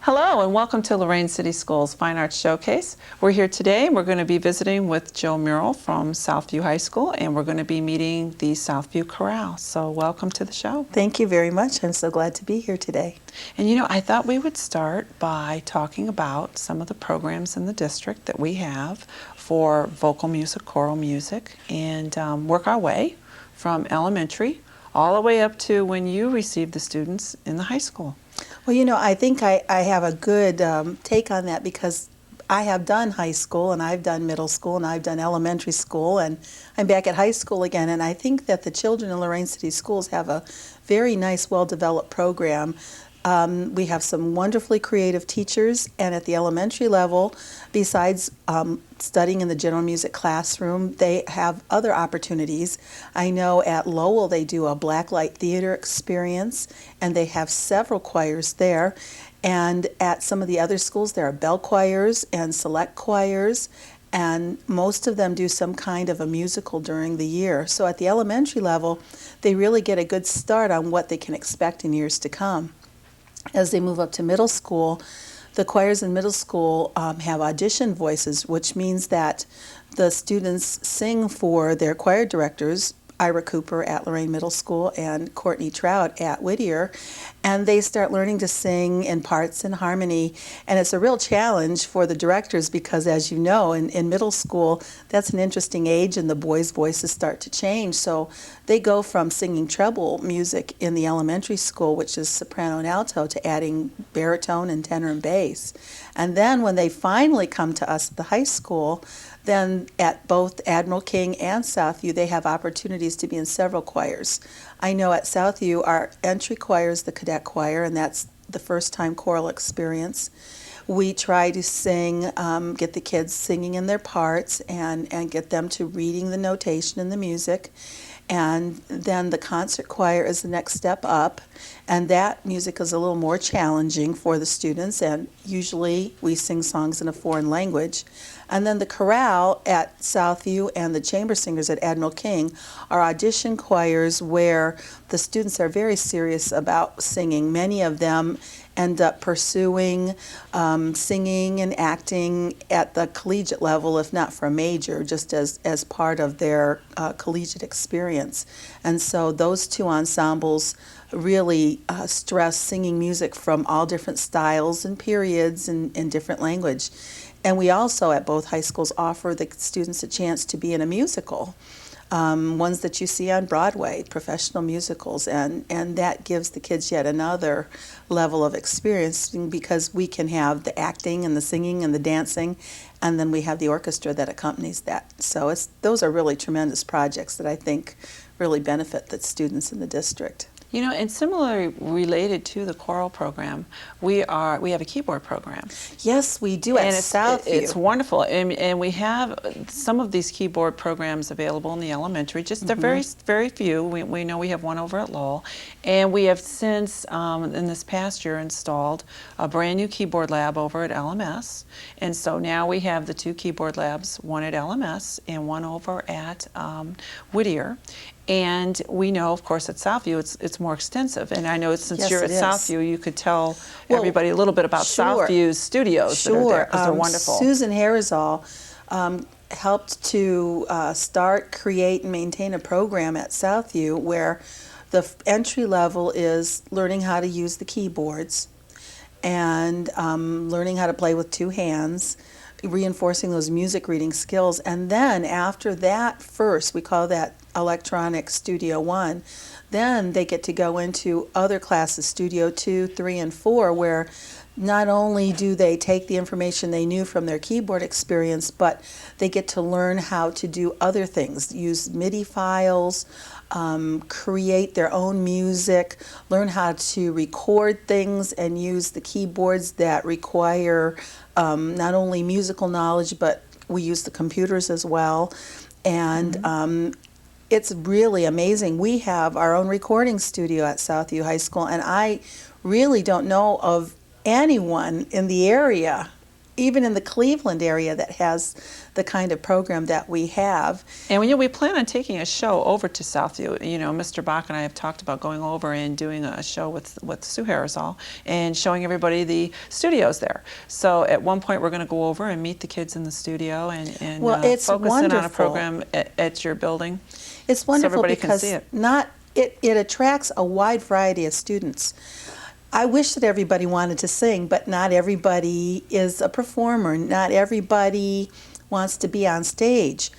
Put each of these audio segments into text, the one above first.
Hello and welcome to Lorain City Schools Fine Arts Showcase. We're here today and we're going to be visiting with Joe Murrell from Southview High School, and we're going to be meeting the Southview Chorale. So welcome to the show. Thank you very much. I'm so glad to be here today. And you know, I thought we would start by talking about some of the programs in the district that we have for vocal music, choral music, and work our way from elementary all the way up to when you receive the students in the high school. Well, you know, I think I have a good take on that because I have done high school and I've done middle school and I've done elementary school and I'm back at high school again, and I think that the children in Lorain City Schools have a very nice, well-developed program. We have some wonderfully creative teachers, and at the elementary level, besides studying in the general music classroom, they have other opportunities. I know at Lowell they do a blacklight theater experience, and they have several choirs there. And at some of the other schools, there are bell choirs and select choirs, and most of them do some kind of a musical during the year. So at the elementary level, they really get a good start on what they can expect in years to come. As they move up to middle school, the choirs in middle school have audition voices, which means that the students sing for their choir directors, Ira Cooper at Lorain Middle School and Courtney Trout at Whittier, and they start learning to sing in parts and harmony. And it's a real challenge for the directors because, as you know, in middle school, that's an interesting age and the boys' voices start to change. So they go from singing treble music in the elementary school, which is soprano and alto, to adding baritone and tenor and bass. And then when they finally come to us at the high school, then at both Admiral King and Southview, they have opportunities to be in several choirs. I know at Southview, our entry choir is the cadet choir, and that's the first-time choral experience. We try to sing, get the kids singing in their parts and get them to reading the notation and the music. And then the concert choir is the next step up, and that music is a little more challenging for the students, and usually we sing songs in a foreign language. And then the chorale at Southview and the chamber singers at Admiral King are audition choirs where the students are very serious about singing. Many of them end up pursuing singing and acting at the collegiate level, if not for a major, just as part of their collegiate experience. And so those two ensembles really stress singing music from all different styles and periods and in different language. And we also at both high schools offer the students a chance to be in a musical. Ones that you see on Broadway, professional musicals, and that gives the kids yet another level of experience because we can have the acting and the singing and the dancing, and then we have the orchestra that accompanies that. So those are really tremendous projects that I think really benefit the students in the district. You know, and similarly related to the choral program, we have a keyboard program. Yes, we do at Southview. It's wonderful, and we have some of these keyboard programs available in the elementary. Just they're very few. We know we have one over at Lowell, and we have since in this past year installed a brand new keyboard lab over at LMS, and so now we have the two keyboard labs, one at LMS and one over at Whittier. And we know, of course, at Southview it's more extensive. And I know since you're at Southview, you could tell everybody a little bit about Southview's studios that are there, because they're wonderful. Susan Harazal helped to start, create, and maintain a program at Southview where the entry level is learning how to use the keyboards and learning how to play with two hands, reinforcing those music reading skills. And then after that first, we call that Electronic Studio 1, then they get to go into other classes, Studio 2, 3, and 4, where not only do they take the information they knew from their keyboard experience, but they get to learn how to do other things, use MIDI files, create their own music, learn how to record things and use the keyboards that require not only musical knowledge, but we use the computers as well. And it's really amazing. We have our own recording studio at Southview High School, and I really don't know of anyone in the area, even in the Cleveland area, that has the kind of program that we have. And we plan on taking a show over to Southview. Mr. Bach and I have talked about going over and doing a show with Sue Harrisall and showing everybody the studios there. So at one point we're going to go over and meet the kids in the studio and Well, it's focus in on a wonderful. program at your building. It's wonderful everybody can because see it. It attracts a wide variety of students. I wish that everybody wanted to sing, but not everybody is a performer. Not everybody wants to be on stage.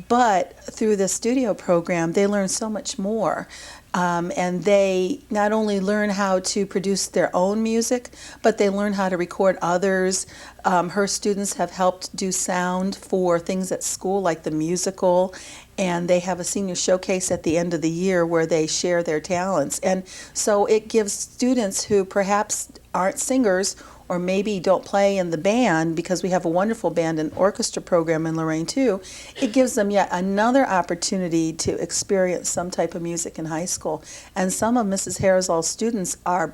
But through the studio program, they learn so much more. And they not only learn how to produce their own music, but they learn how to record others. Her students have helped do sound for things at school, like the musical, and they have a senior showcase at the end of the year where they share their talents. And so it gives students who perhaps aren't singers or maybe don't play in the band, because we have a wonderful band and orchestra program in Lorain too, it gives them yet another opportunity to experience some type of music in high school. And some of Mrs. Harrisall's students are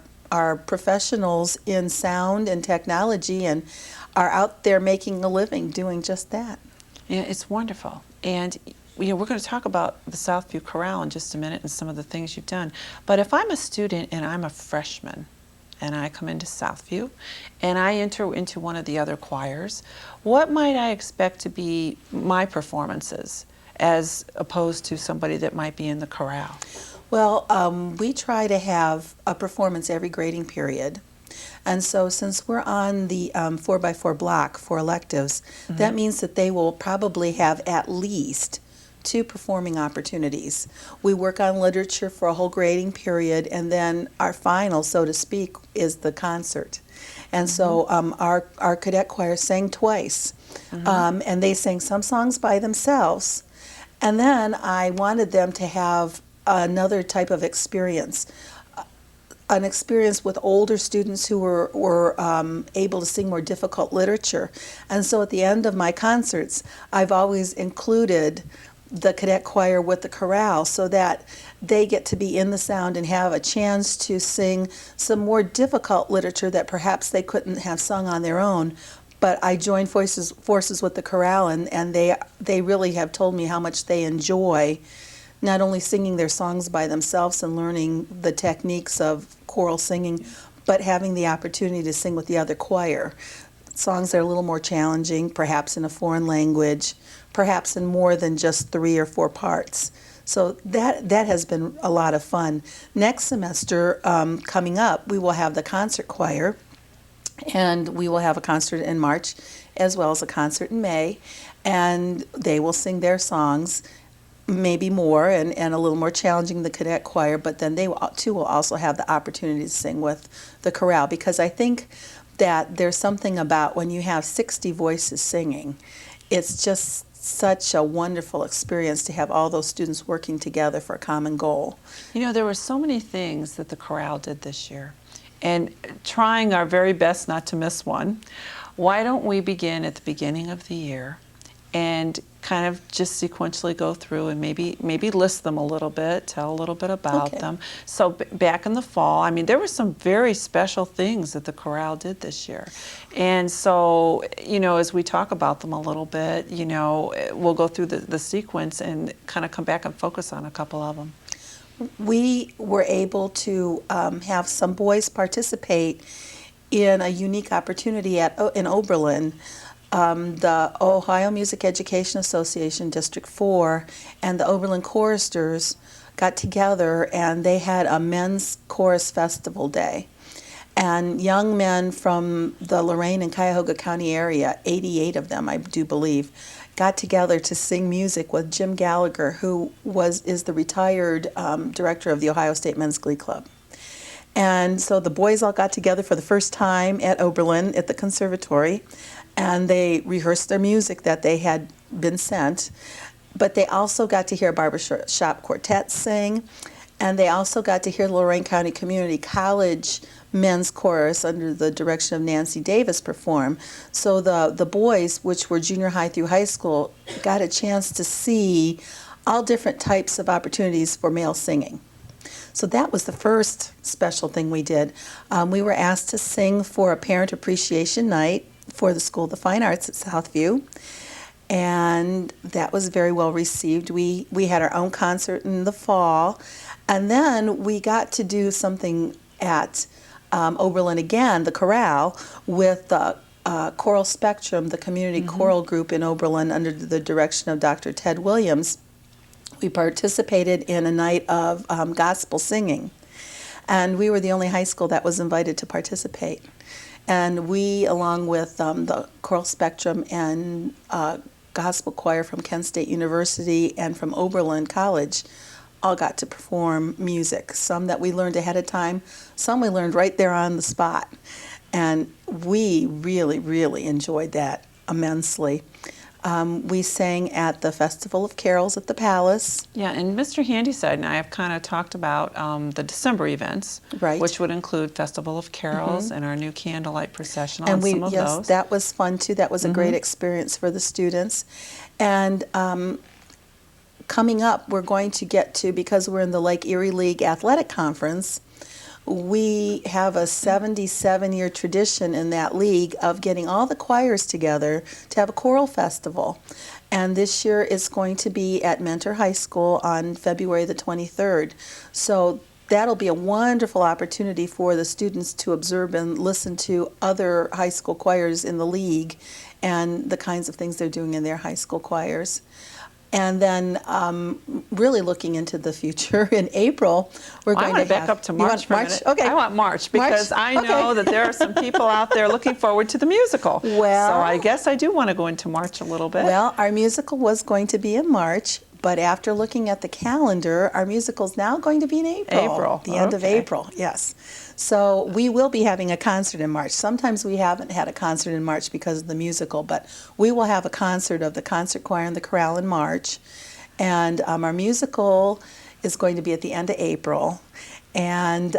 professionals in sound and technology and are out there making a living doing just that. Yeah, it's wonderful. And we're going to talk about the Southview Chorale in just a minute and some of the things you've done. But if I'm a student and I'm a freshman and I come into Southview and I enter into one of the other choirs, what might I expect to be my performances as opposed to somebody that might be in the chorale? Well, we try to have a performance every grading period. And so since we're on the 4x4 block for electives, that means that they will probably have at least 2 performing opportunities. We work on literature for a whole grading period, and then our final, so to speak, is the concert. And so our cadet choir sang twice, and they sang some songs by themselves. And then I wanted them to have another type of experience, an experience with older students who were able to sing more difficult literature. And so at the end of my concerts, I've always included the cadet choir with the chorale so that they get to be in the sound and have a chance to sing some more difficult literature that perhaps they couldn't have sung on their own. But I joined forces with the chorale, and they really have told me how much they enjoy not only singing their songs by themselves and learning the techniques of choral singing, but having the opportunity to sing with the other choir. Songs that are a little more challenging, perhaps in a foreign language, perhaps in more than just 3 or 4 parts. So that has been a lot of fun. Next semester, coming up, we will have the concert choir, and we will have a concert in March as well as a concert in May, and they will sing their songs, maybe more and a little more challenging, the cadet choir, but then they too will also have the opportunity to sing with the chorale, because I think that there's something about when you have 60 voices singing, it's just such a wonderful experience to have all those students working together for a common goal. There were so many things that the chorale did this year, and trying our very best not to miss one. Why don't we begin at the beginning of the year and kind of just sequentially go through and maybe list them a little bit, tell a little bit about them. So back in the fall, there were some very special things that the chorale did this year. And so, as we talk about them a little bit, we'll go through the sequence and kind of come back and focus on a couple of them. We were able to have some boys participate in a unique opportunity in Oberlin. The Ohio Music Education Association District 4 and the Oberlin Choristers got together, and they had a men's chorus festival day. And young men from the Lorain and Cuyahoga County area, 88 of them I do believe, got together to sing music with Jim Gallagher, who is the retired director of the Ohio State Men's Glee Club. And so the boys all got together for the first time at Oberlin at the conservatory, and they rehearsed their music that they had been sent. But they also got to hear barbershop quartets sing, and they also got to hear the Lorain County Community College men's chorus under the direction of Nancy Davis perform. So the boys, which were junior high through high school, got a chance to see all different types of opportunities for male singing. So that was the first special thing we did. We were asked to sing for a Parent Appreciation Night for the School of the Fine Arts at Southview, and that was very well received. We had our own concert in the fall, and then we got to do something at Oberlin again, the chorale, with the Choral Spectrum, the community choral group in Oberlin under the direction of Dr. Ted Williams. We participated in a night of gospel singing, and we were the only high school that was invited to participate. And we, along with the Choral Spectrum and gospel choir from Kent State University and from Oberlin College, all got to perform music. Some that we learned ahead of time, some we learned right there on the spot. And we really, really enjoyed that immensely. We sang at the Festival of Carols at the Palace. Yeah, and Mr. Handyside and I have kind of talked about the December events, Right. which would include Festival of Carols and our new candlelight procession on And some of yes, those. that was fun too. That was a great experience for the students. And coming up, we're going to get to, because we're in the Lake Erie League Athletic Conference, we have a 77-year tradition in that league of getting all the choirs together to have a choral festival. And this year it's going to be at Mentor High School on February the 23rd. So that'll be a wonderful opportunity for the students to observe and listen to other high school choirs in the league and the kinds of things they're doing in their high school choirs. And then really looking into the future, in April, we're going to have... I want to back up to You March want for a March? minute. Okay. I want March because I know that there are some people out there looking forward to the musical. Well- so I guess I do want to go into March a little bit. Well, our musical was going to be in March, but after looking at the calendar, our musical's now going to be in April. April, The end of okay. April, yes. So we will be having a concert in March. Sometimes we haven't had a concert in March because of the musical, but we will have a concert of the concert choir and the chorale in March. And our musical is going to be at the end of April. And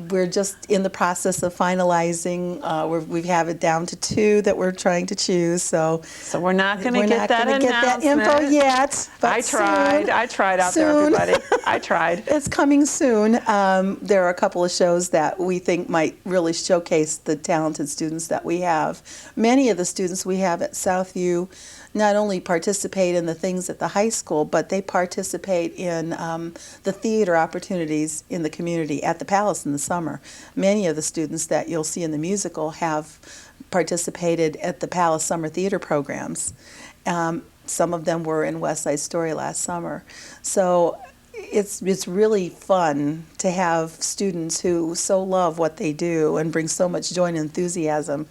we're just in the process of finalizing. We have it down to 2 that we're trying to choose. So we're not going to we're get not that gonna get that announcement. info yet. But I tried. soon. I tried out there, Soon. everybody. I tried. It's coming soon. There are a couple of shows that we think might really showcase the talented students that we have. Many of the students we have at Southview not only participate in the things at the high school, but they participate in the theater opportunities in the community at the Palace in the summer. Many of the students that you'll see in the musical have participated at the Palace summer theater programs. Some of them were in West Side Story last summer. So it's really fun to have students who so love what they do and bring so much joy and enthusiasm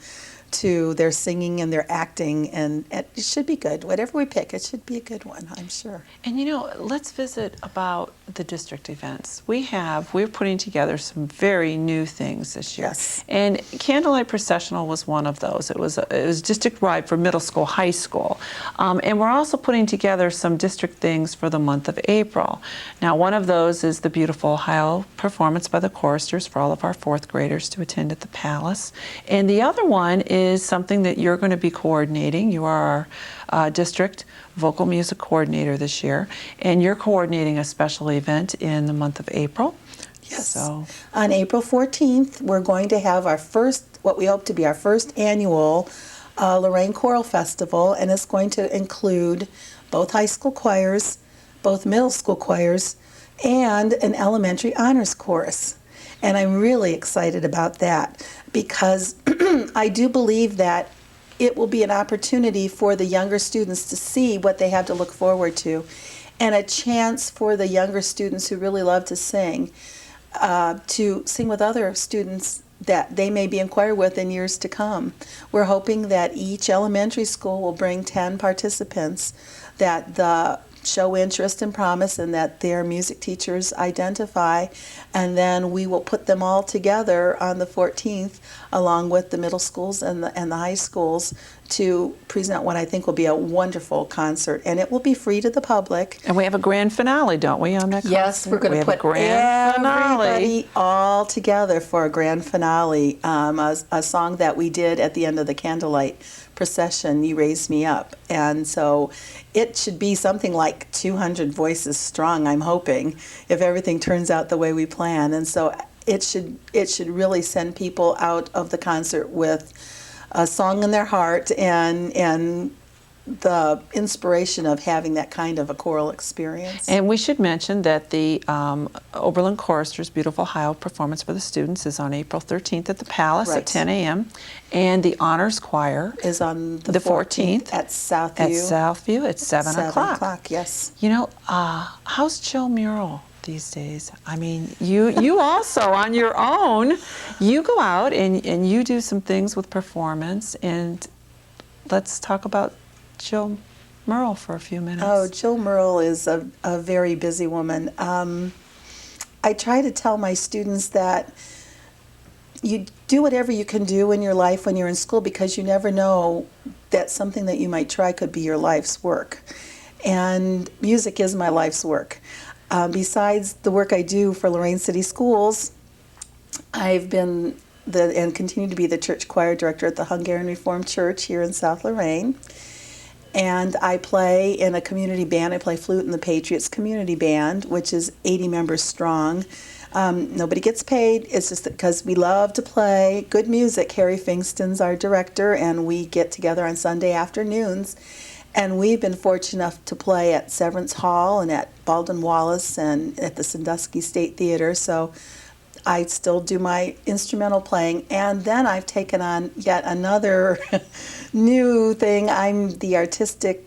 to their singing and their acting, and it should be good. Whatever we pick, it should be a good one, I'm sure. And you know, let's visit about the district events. We're putting together some very new things this year. Yes. And Candlelight Processional was one of those. It was district-wide for middle school, high school. And we're also putting together some district things for the month of April. Now, one of those is the beautiful Ohio performance by the choristers for all of our 4th graders to attend at the Palace. And the other one is something that you're going to be coordinating. You are our district vocal music coordinator this year, and you're coordinating a special event in the month of April. Yes. So, on April 14th, we're going to have our first, what we hope to be our first annual Lorain Choral Festival, and it's going to include both high school choirs, both middle school choirs, and an elementary honors chorus. And I'm really excited about that because I do believe that it will be an opportunity for the younger students to see what they have to look forward to, and a chance for the younger students who really love to sing with other students that they may be in choir with in years to come. We're hoping that each elementary school will bring 10 participants that show interest and promise and that their music teachers identify, and then we will put them all together on the 14th along with the middle schools and the high schools to present what I think will be a wonderful concert, and it will be free to the public. and we have a grand finale, don't we, on that concert? Yes, we're going We to have a put grand finale. everybody all together for a grand finale, a song that we did at the end of the candlelight procession, You Raise Me Up. And so it should be something like 200 voices strong, I'm hoping, if everything turns out the way we plan. And so it should really send people out of the concert with a song in their heart and the inspiration of having that kind of a choral experience. And we should mention that the Oberlin Choristers' Beautiful Ohio performance for the students is on April 13th at the Palace at 10 a.m. And the Honors Choir is on the 14th at Southview. At Southview at 7 o'clock. 7 o'clock, yes. You know, how's Jill Mural these days? I mean, you also, on your own, you go out and you do some things with performance. And let's talk about Jill Merle for a few minutes. Oh, Jill Merle is a very busy woman. I try to tell my students that you do whatever you can do in your life when you're in school, because you never know that something that you might try could be your life's work. And music is my life's work. Besides the work I do for Lorain City Schools, I've been and continue to be the church choir director at the Hungarian Reformed Church here in South Lorain. And I play in a community band. I play flute in the Patriots Community Band, which is 80 members strong. Nobody gets paid. It's just because we love to play good music. Harry Fingston's our director, and we get together on Sunday afternoons. And we've been fortunate enough to play at Severance Hall and at Baldwin Wallace and at the Sandusky State Theater. So I still do my instrumental playing, and then I've taken on yet another new thing. I'm the artistic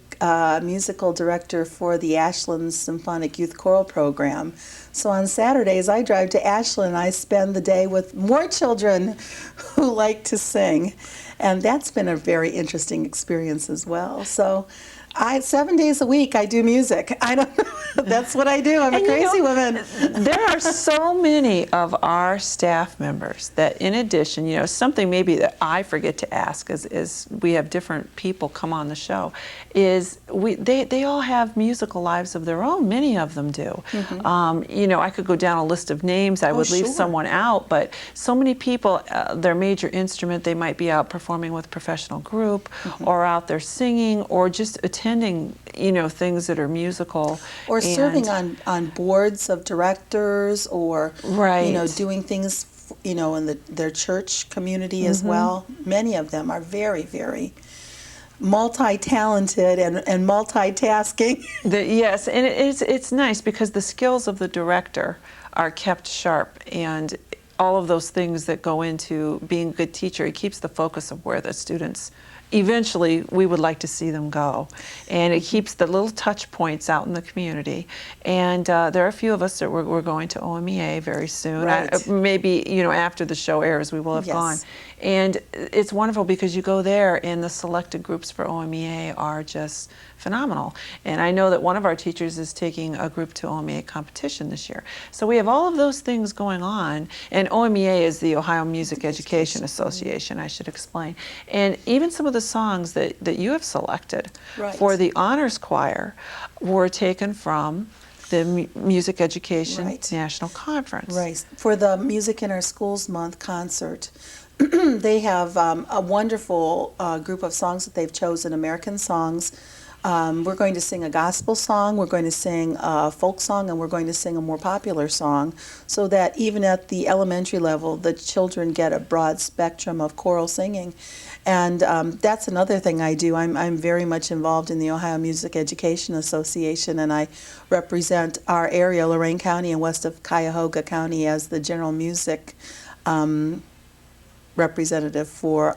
musical director for the Ashland Symphonic Youth Choral Program. So on Saturdays, I drive to Ashland and I spend the day with more children who like to sing. And that's been a very interesting experience as well. So 7 days a week I do music. I don't know. That's what I do. I'm a crazy woman. There are so many of our staff members that, in addition, something maybe that I forget to ask is we have different people come on the show, is they all have musical lives of their own. Many of them do. Mm-hmm. I could go down a list of names. I would leave someone out, but so many people, their major instrument, they might be out performing with a professional group, mm-hmm. or out there singing, or just attending, things that are musical. Or serving on boards of directors, or, doing things, in their church community as mm-hmm. well. Many of them are very, very multi-talented and multitasking. Yes, and it's nice because the skills of the director are kept sharp, and all of those things that go into being a good teacher, it keeps the focus of where the students eventually we would like to see them go. And it keeps the little touch points out in the community. And there are a few of us that we're going to OMEA very soon. Right. Maybe, after the show airs, we will have gone. And it's wonderful because you go there and the selected groups for OMEA are just phenomenal. And I know that one of our teachers is taking a group to OMEA competition this year. So we have all of those things going on. And OMEA is the Ohio Music Education Association, I should explain. And even some of the songs that you have selected for the honors choir were taken from the Music Education National Conference. Right. For the Music in Our Schools Month concert, they have a wonderful group of songs that they've chosen, American songs. We're going to sing a gospel song, we're going to sing a folk song, and we're going to sing a more popular song, so that even at the elementary level, the children get a broad spectrum of choral singing. And that's another thing I do. I'm very much involved in the Ohio Music Education Association, and I represent our area, Lorain County and west of Cuyahoga County, as the general music representative for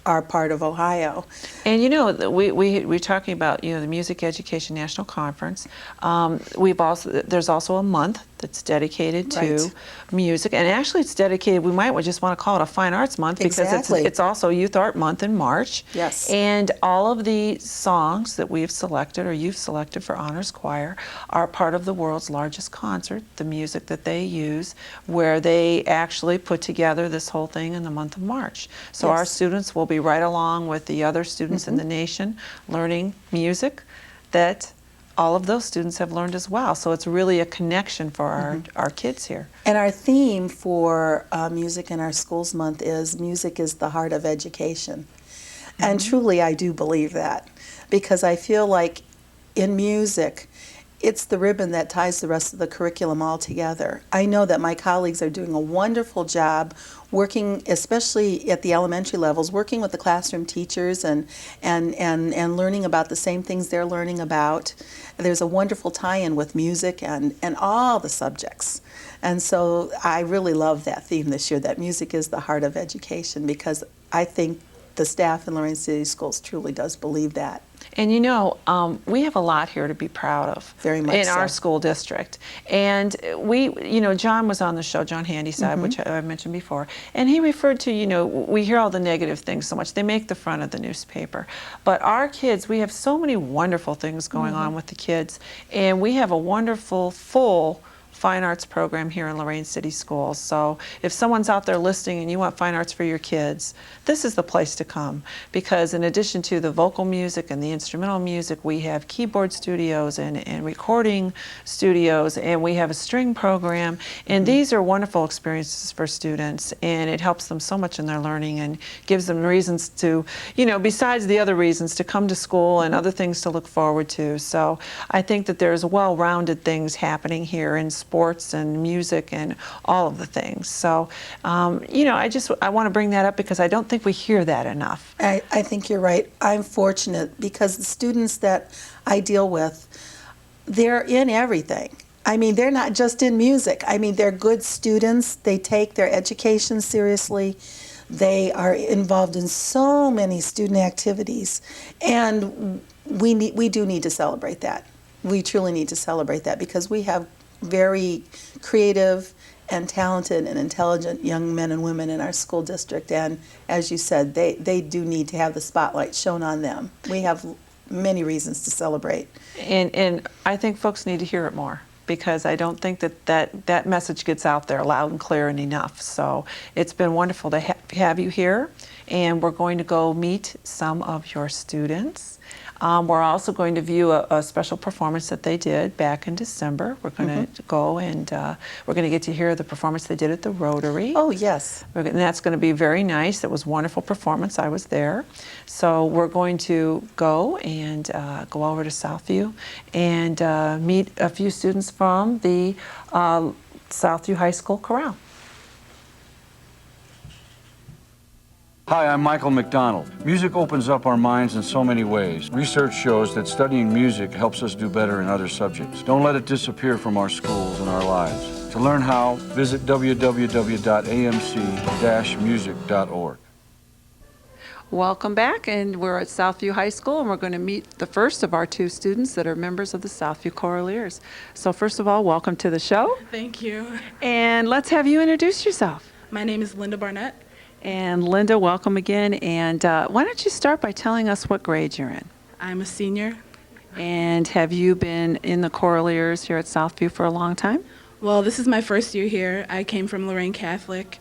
our part of Ohio. And we're talking about the Music Education National Conference. There's also a month that's dedicated to music, and actually it's dedicated, we might just want to call it a Fine Arts Month, because it's also Youth Art Month in March. Yes. And all of the songs that we've selected, or you've selected for Honors Choir, are part of the world's largest concert, the music that they use, where they actually put together this whole thing in the month of March. So our students will be right along with the other students in the nation learning music that all of those students have learned as well. So it's really a connection for our kids here. And our theme for Music in Our Schools Month is Music is the Heart of Education. And truly, I do believe that, because I feel like in music, it's the ribbon that ties the rest of the curriculum all together. I know that my colleagues are doing a wonderful job working, especially at the elementary levels, working with the classroom teachers and learning about the same things they're learning about. There's a wonderful tie-in with music and all the subjects. And so I really love that theme this year, that music is the heart of education, because I think the staff in Lorain City Schools truly does believe that. And we have a lot here to be proud of. Very much in so. our school district. And John was on the show, John Handyside, which I mentioned before, and he referred to, we hear all the negative things so much. They make the front of the newspaper. But our kids, we have so many wonderful things going on with the kids, and we have a wonderful, full fine arts program here in Lorain City Schools. So if someone's out there listening and you want fine arts for your kids, this is the place to come, because in addition to the vocal music and the instrumental music, we have keyboard studios and recording studios, and we have a string program, and these are wonderful experiences for students, and it helps them so much in their learning and gives them reasons to, besides the other reasons, to come to school and other things to look forward to. So I think that there's well-rounded things happening here in sports and music and all of the things. So, I want to bring that up because I don't think we hear that enough. I think you're right. I'm fortunate because the students that I deal with, they're in everything. I mean, they're not just in music. I mean, they're good students. They take their education seriously. They are involved in so many student activities, and we do need to celebrate that. We truly need to celebrate that, because we have very creative and talented and intelligent young men and women in our school district, and as you said, they do need to have the spotlight shown on them. We have many reasons to celebrate. And I think folks need to hear it more, because I don't think that message gets out there loud and clear and enough. So it's been wonderful to have you here, and we're going to go meet some of your students. We're also going to view a special performance that they did back in December. We're going to go and we're going to get to hear the performance they did at the Rotary. Oh, yes. And that's going to be very nice. It was a wonderful performance. I was there. So we're going to go and go over to Southview and meet a few students from the Southview High School Chorale. Hi, I'm Michael McDonald. Music opens up our minds in so many ways. Research shows that studying music helps us do better in other subjects. Don't let it disappear from our schools and our lives. To learn how, visit www.amc-music.org. Welcome back, and we're at Southview High School, and we're going to meet the first of our two students that are members of the Southview Choraleers. So first of all, welcome to the show. Thank you. And let's have you introduce yourself. My name is Linda Barnett. And Linda, welcome again. And why don't you start by telling us what grade you're in? I'm a senior. And have you been in the Choraleers here at Southview for a long time? Well, this is my first year here. I came from Lorain Catholic,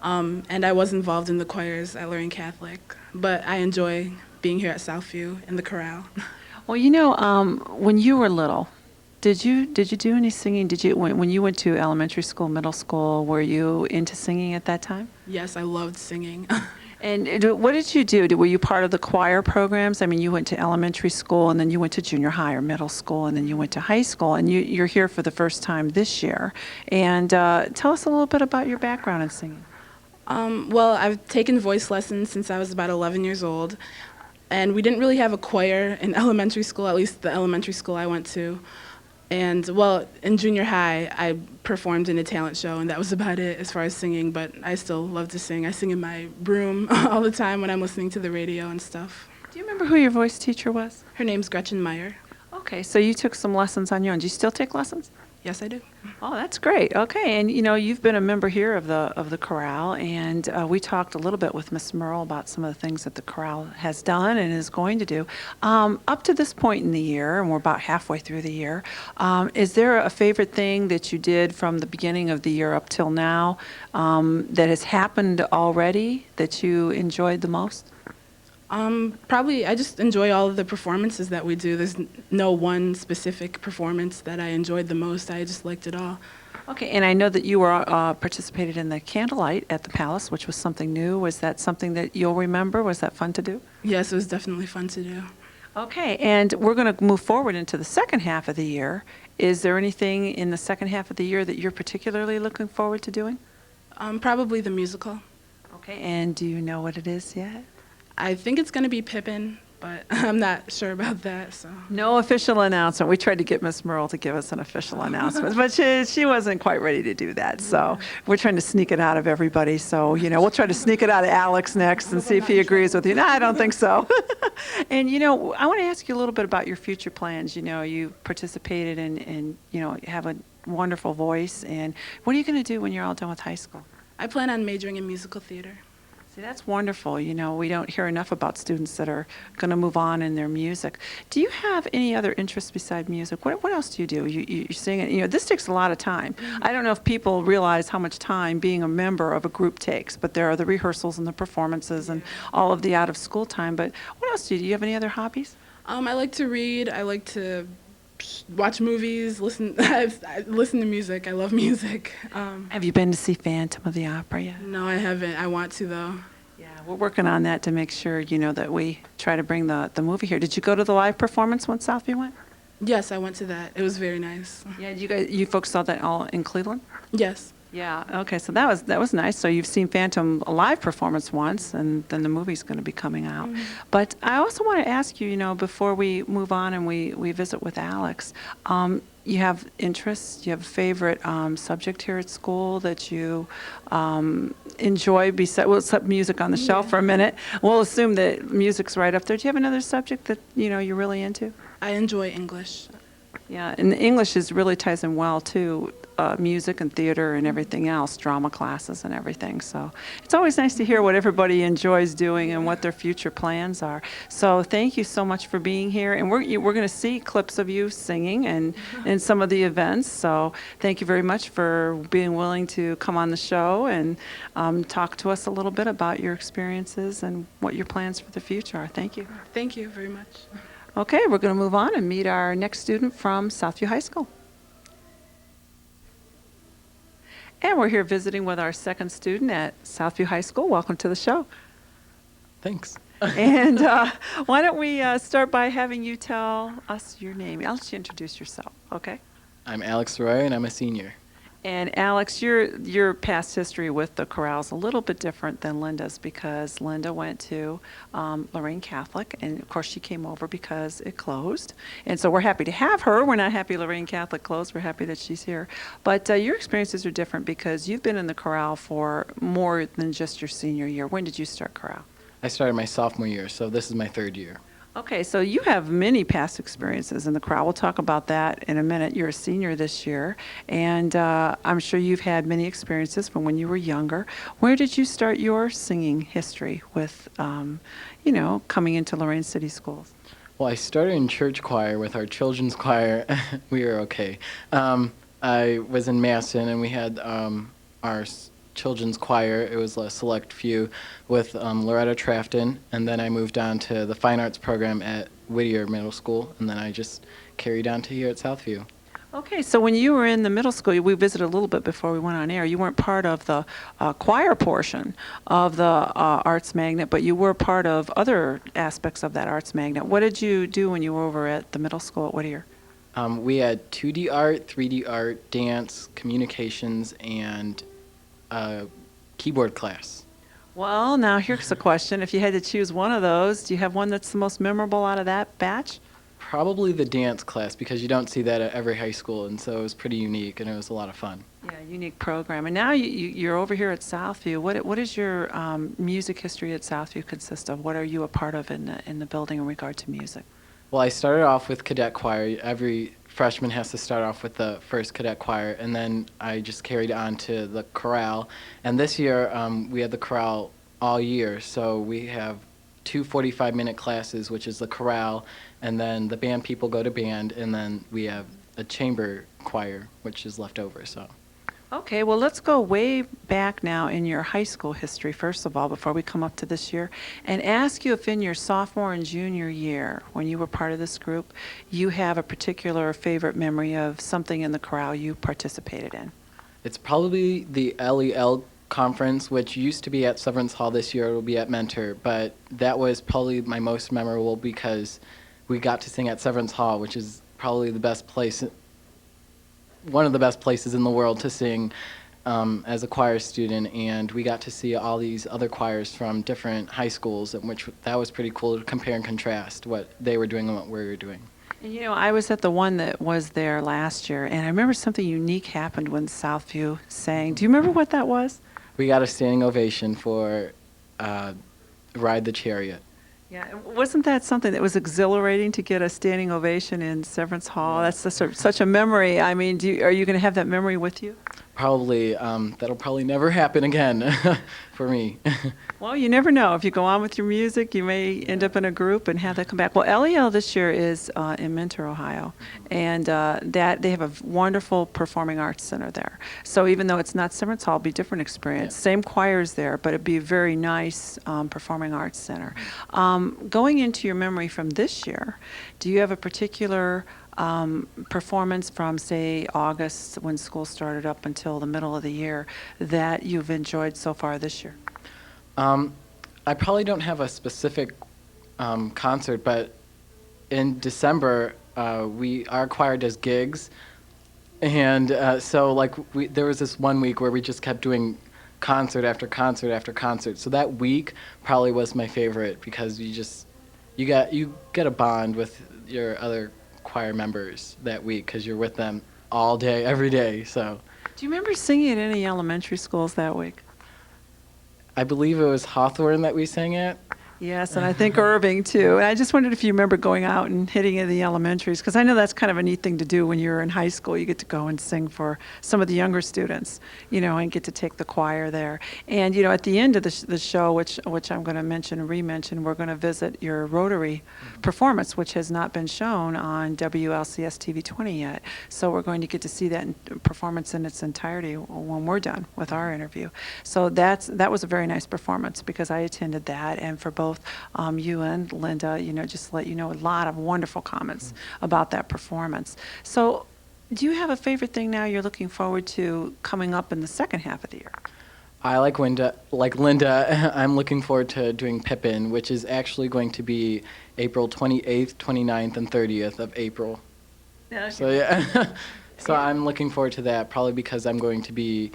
and I was involved in the choirs at Lorain Catholic. But I enjoy being here at Southview in the chorale. Well, when you were little, did you do any singing? When you went to elementary school, middle school, were you into singing at that time? Yes, I loved singing. And what did you do? Were you part of the choir programs? I mean, you went to elementary school, and then you went to junior high or middle school, and then you went to high school, and you're here for the first time this year. And tell us a little bit about your background in singing. Well, I've taken voice lessons since I was about 11 years old, and we didn't really have a choir in elementary school, at least the elementary school I went to. And, well, in junior high, I performed in a talent show, and that was about it as far as singing, but I still love to sing. I sing in my room all the time when I'm listening to the radio and stuff. Do you remember who your voice teacher was? Her name's Gretchen Meyer. Okay, so you took some lessons on your own. Do you still take lessons? Yes, I do. Oh, that's great. Okay, and you've been a member here of the chorale, and we talked a little bit with Miss Merle about some of the things that the chorale has done and is going to do. Up to this point in the year, and we're about halfway through the year, is there a favorite thing that you did from the beginning of the year up till now that has happened already that you enjoyed the most? Probably, I just enjoy all of the performances that we do. There's no one specific performance that I enjoyed the most. I just liked it all. Okay, and I know that you were participated in the candlelight at the Palace, which was something new. Was that something that you'll remember? Was that fun to do? Yes, it was definitely fun to do. Okay, and we're going to move forward into the second half of the year. Is there anything in the second half of the year that you're particularly looking forward to doing? Probably the musical. Okay, and do you know what it is yet? I think it's going to be Pippin, but I'm not sure about that. So No official announcement. We tried to get Miss Merle to give us an official announcement, but she wasn't quite ready to do that. So we're trying to sneak it out of everybody. So, we'll try to sneak it out of Alex next and see if he agrees with you. No, I don't think so. And, I want to ask you a little bit about your future plans. You participated in have a wonderful voice. And what are you going to do when you're all done with high school? I plan on majoring in musical theater. See, that's wonderful. We don't hear enough about students that are going to move on in their music. Do you have any other interests beside music? What else do you do? You sing it. This takes a lot of time. I don't know if people realize how much time being a member of a group takes, but there are the rehearsals and the performances and all of the out-of-school time. But what else do you do? Do you have any other hobbies? I like to read. I like to watch movies, listen. I listen to music. I love music. Have you been to see Phantom of the Opera yet? No, I haven't. I want to, though. Yeah, we're working on that to make sure, that we try to bring the movie here. Did you go to the live performance when Southview went? Yes, I went to that. It was very nice. Yeah, you folks saw that all in Cleveland? Yes. Yeah, okay, so that was nice. So you've seen Phantom a live performance once, and then the movie's going to be coming out. But I also want to ask you, before we move on and we visit with Alex, you have interests, you have a favorite subject here at school that you enjoy, we'll set music on the shelf for a minute. We'll assume that music's right up there. Do you have another subject that, you're really into? I enjoy English. Yeah, and English really ties in well, too. Music and theater and everything else, drama classes and everything. So it's always nice to hear what everybody enjoys doing and what their future plans are. So thank you so much for being here. And we're going to see clips of you singing and in some of the events. So thank you very much for being willing to come on the show and talk to us a little bit about your experiences and what your plans for the future are. Thank you. Thank you very much. Okay, we're going to move on and meet our next student from Southview High School. And we're here visiting with our second student at Southview High School. Welcome to the show. Thanks. And why don't we start by having you tell us your name. I'll let you introduce yourself, okay? I'm Alex Roy, and I'm a senior. And Alex, your past history with the chorale is a little bit different than Linda's because Linda went to Lorain Catholic, and of course she came over because it closed. And so we're happy to have her. We're not happy Lorain Catholic closed. We're happy that she's here. But your experiences are different because you've been in the chorale for more than just your senior year. When did you start chorale? I started my sophomore year, so this is my third year. Okay, so you have many past experiences in the chorale. We'll talk about that in a minute. You're a senior this year, and I'm sure you've had many experiences from when you were younger. Where did you start your singing history with, coming into Lorain City Schools? Well, I started in church choir with our children's choir. We were okay. I was in Maston, and we had our children's choir. It was a select few with Loretta Trafton, and then I moved on to the fine arts program at Whittier Middle School, and then I just carried on to here at Southview. Okay, so when you were in the middle school, we visited a little bit before we went on air. You weren't part of the choir portion of the Arts Magnet, but you were part of other aspects of that Arts Magnet. What did you do when you were over at the middle school at Whittier? We had 2D art, 3D art, dance, communications, and keyboard class. Well, now here's a question. If you had to choose one of those, do you have one that's the most memorable out of that batch? Probably the dance class, because you don't see that at every high school, and so it was pretty unique, and it was a lot of fun. Yeah, unique program. And now you're over here at Southview. What is your music history at Southview consist of? What are you a part of in the building in regard to music? Well, I started off with cadet choir. Every freshman has to start off with the first cadet choir, and then I just carried on to the chorale. And this year, we had the chorale all year, so we have 2 45-minute classes, which is the chorale, and then the band people go to band, and then we have a chamber choir, which is left over. So. Okay, well, let's go way back now in your high school history, first of all, before we come up to this year, and ask you if in your sophomore and junior year, when you were part of this group, you have a particular favorite memory of something in the chorale you participated in. It's probably the LEL conference, which used to be at Severance Hall. This year it will be at Mentor, but that was probably my most memorable because we got to sing at Severance Hall, which is probably the best place, one of the best places in the world to sing as a choir student, and we got to see all these other choirs from different high schools, which that was pretty cool to compare and contrast what they were doing and what we were doing. And you know, I was at the one that was there last year, and I remember something unique happened when Southview sang. Do you remember what that was? We got a standing ovation for Ride the Chariot. Yeah, and wasn't that something that was exhilarating to get a standing ovation in Severance Hall? That's such a memory. I mean, are you going to have that memory with you? Probably, that'll probably never happen again for me. Well, you never know. If you go on with your music, you may end up in a group and have that come back. Well, LEL this year is in Mentor, Ohio, and that they have a wonderful performing arts center there. So even though it's not Severance Hall, it'll be a different experience. Yeah. Same choirs there, but it'd be a very nice performing arts center. Going into your memory from this year, do you have a particular performance from, say, August when school started up until the middle of the year that you've enjoyed so far this year? I probably don't have a specific concert, but in December, our choir does gigs, and so like there was this one week where we just kept doing concert after concert after concert. So that week probably was my favorite because you get a bond with your other choir members that week because you're with them all day, every day. So, Do you remember singing at any elementary schools that week? I believe it was Hawthorne that we sang at. Yes, and I think Irving too. And I just wondered if you remember going out and hitting in the elementaries, because I know that's kind of a neat thing to do when you're in high school. You get to go and sing for some of the younger students, you know, and get to take the choir there. And, you know, at the end of the show, which I'm going to mention and re-mention, we're going to visit your Rotary performance, which has not been shown on WLCS TV20 yet. So we're going to get to see that performance in its entirety when we're done with our interview. So that was a very nice performance because I attended that, and for both you and Linda, you know, just to let you know, a lot of wonderful comments about that performance. So do you have a favorite thing now you're looking forward to coming up in the second half of the year? I like Linda, I'm looking forward to doing Pippin, which is actually going to be April 28th, 29th, and 30th of April. Yeah, So yeah, so I'm looking forward to that, probably because I'm going to be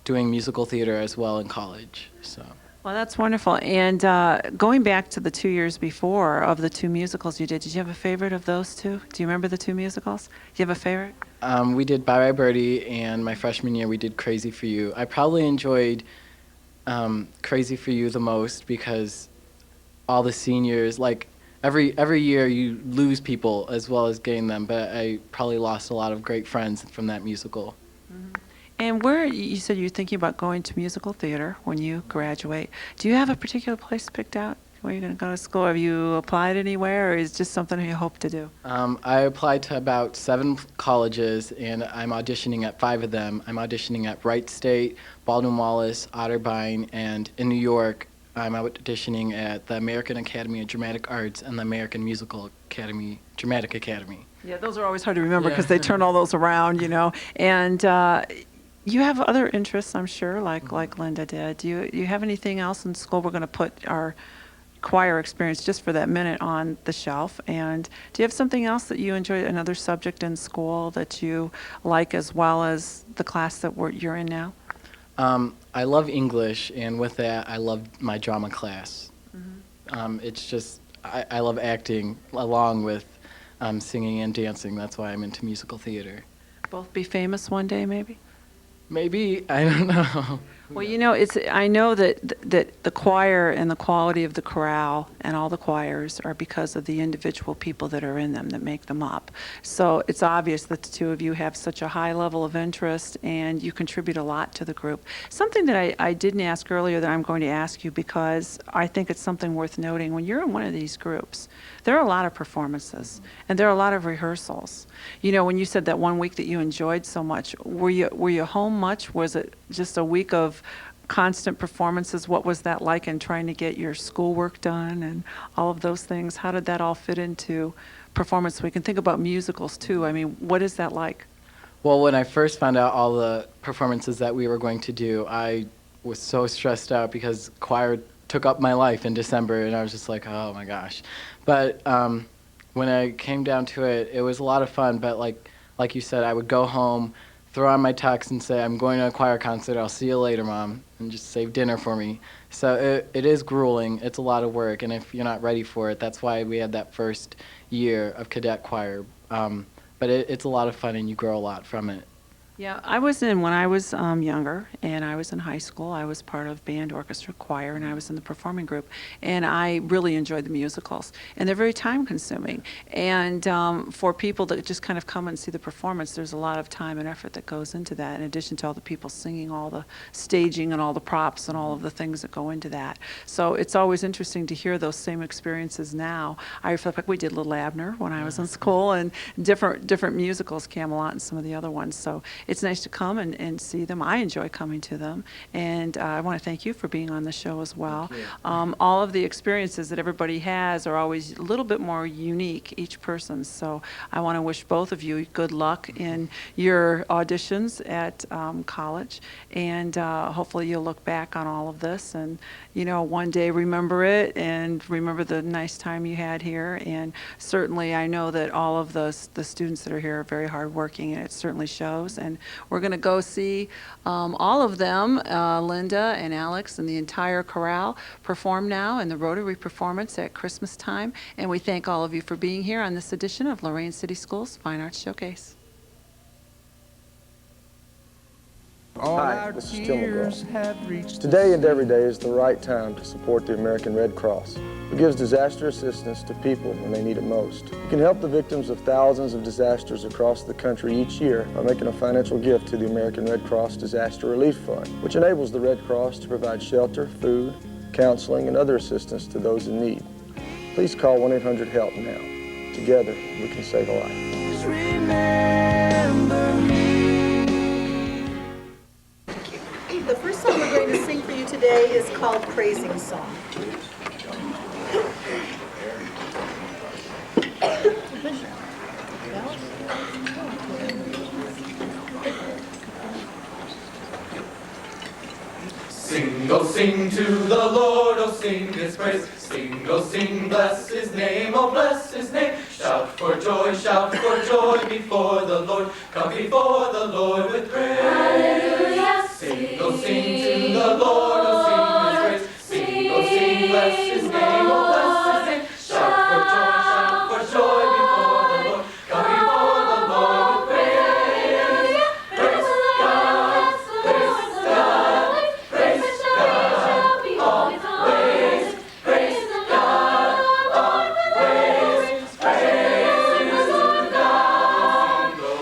doing musical theater as well in college. So. Well, that's wonderful. And going back to the 2 years before of the two musicals you did you have a favorite of those two? Do you remember the two musicals? Do you have a favorite? We did Bye Bye Birdie, and my freshman year we did Crazy for You. I probably enjoyed Crazy for You the most because all the seniors, like every year you lose people as well as gain them, but I probably lost a lot of great friends from that musical. Mm-hmm. And where, you said you're thinking about going to musical theater when you graduate. Do you have a particular place picked out where you're going to go to school? Have you applied anywhere, or is it just something you hope to do? I applied to about 7 colleges, and I'm auditioning at 5 of them. I'm auditioning at Wright State, Baldwin-Wallace, Otterbein, and in New York, I'm auditioning at the American Academy of Dramatic Arts and the American Musical Academy, Dramatic Academy. Yeah, those are always hard to remember because they turn all those around, you know. And you have other interests, I'm sure, like Linda did. Do you have anything else in school? We're going to put our choir experience just for that minute on the shelf. And do you have something else that you enjoy, another subject in school that you like as well as the class that you're in now? I love English, and with that, I love my drama class. Mm-hmm. It's just, I love acting along with singing and dancing. That's why I'm into musical theater. Both be famous one day, maybe? Maybe, I don't know. Well, you know, I know that the choir and the quality of the chorale and all the choirs are because of the individual people that are in them that make them up. So it's obvious that the two of you have such a high level of interest and you contribute a lot to the group. Something that I didn't ask earlier that I'm going to ask you because I think it's something worth noting. When you're in one of these groups, there are a lot of performances and there are a lot of rehearsals. You know, when you said that one week that you enjoyed so much, were you home much? Was it just a week of constant performances? What was that like in trying to get your schoolwork done and all of those things? How did that all fit into performance? We can think about musicals too. I mean, what is that like? Well, when I first found out all the performances that we were going to do, I was so stressed out because choir took up my life in December, and I was just like, oh my gosh. But when I came down to it, it was a lot of fun. But like you said, I would go home, throw on my tux, and say, I'm going to a choir concert. I'll see you later, Mom, and just save dinner for me. So it is grueling. It's a lot of work, and if you're not ready for it, that's why we had that first year of cadet choir. But it's a lot of fun, and you grow a lot from it. Yeah, when I was younger and I was in high school, I was part of band, orchestra, choir, and I was in the performing group. And I really enjoyed the musicals. And they're very time consuming. And for people that just kind of come and see the performance, there's a lot of time and effort that goes into that, in addition to all the people singing, all the staging and all the props and all of the things that go into that. So it's always interesting to hear those same experiences now. I feel like we did Little Abner when I was in school, and different musicals, Camelot and some of the other ones. So it's nice to come and see them. I enjoy coming to them, and I want to thank you for being on the show as well. All of the experiences that everybody has are always a little bit more unique, each person. So I want to wish both of you good luck in your auditions at college, and hopefully you'll look back on all of this and, you know, one day remember it and remember the nice time you had here. And certainly I know that all of the students that are here are very hardworking, and it certainly shows. And we're going to go see all of them, Linda and Alex and the entire chorale, perform now in the Rotary performance at Christmas time. And we thank all of you for being here on this edition of Lorain City Schools Fine Arts Showcase. Hi, this is Tim McGraw. Today and every day is the right time to support the American Red Cross, who gives disaster assistance to people when they need it most. You can help the victims of thousands of disasters across the country each year by making a financial gift to the American Red Cross Disaster Relief Fund, which enables the Red Cross to provide shelter, food, counseling, and other assistance to those in need. Please call 1-800-HELP now. Together, we can save a life. Remember me. The first song we're going to sing for you today is called Praising Song. Sing, oh sing to the Lord, oh sing His praise. Sing, oh sing, bless His name, oh bless His name. Shout for joy before the Lord. Come before the Lord with praise. Hallelujah. Sing, oh sing to the Lord, oh sing His praise. Sing, oh sing, bless His name, oh bless His name. Shout for joy before the Lord. Come before the Lord with praise. Praise God, praise God, praise God, always. Praise God, always. Praise God.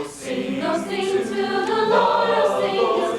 Sing, oh sing to the Lord, oh sing His